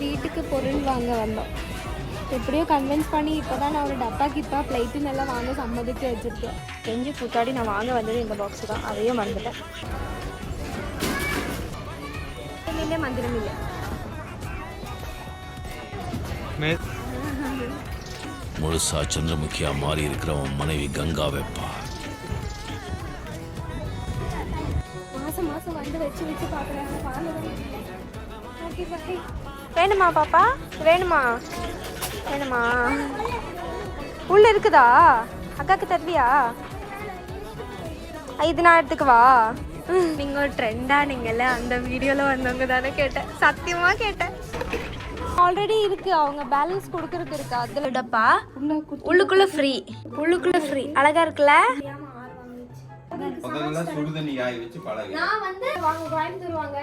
வீட்டுக்கு பொருள் வாங்க வந்தோம். எப்படியோ கன்வின்ஸ் பண்ணி இப்போ தான் நான் ஒரு டப்பா கிப்பா பிளைட்டு நல்லா வாங்க சம்மதித்து வச்சுருக்கேன். செஞ்சு கூத்தாடி நான் வாங்க வந்தது இந்த பாக்ஸ் தான், அதையும் மறந்துட்டேன். இல்லை மந்திரம் இல்லை. முழுசா சந்திரமுகியா மாறி இருக்கிறவன் மனைவி கங்காவை பார். மாதம் மாதம் வந்து வச்சு வச்சு பார்க்குறாங்க. வேணுமா பாப்பா? வேணுமா? வேணுமா? உள்ள இருக்குதா? அக்காவுக்கு தருவியா? இது நான் எடுத்துக்குவா? நீங்கள் ஒரு ட்ரெண்டாக நீங்கள்ல அந்த வீடியோவில் வந்தவங்க தானே கேட்டேன், சத்தியமாக கேட்டேன். ஆல்ரெடி இருக்குது, அவங்க பேலன்ஸ் கொடுக்கறதுக்கு இருக்கு. அதில் டப்பா உள்ளுக்குள்ள ஃப்ரீ, உள்ளுக்குள்ள ஃப்ரீ. அழகா இருக்குல்ல? சுடுதண்ணி காய வச்சு பழகு. நான் வந்து வாங்க கோயம்புத்தூர் வாங்க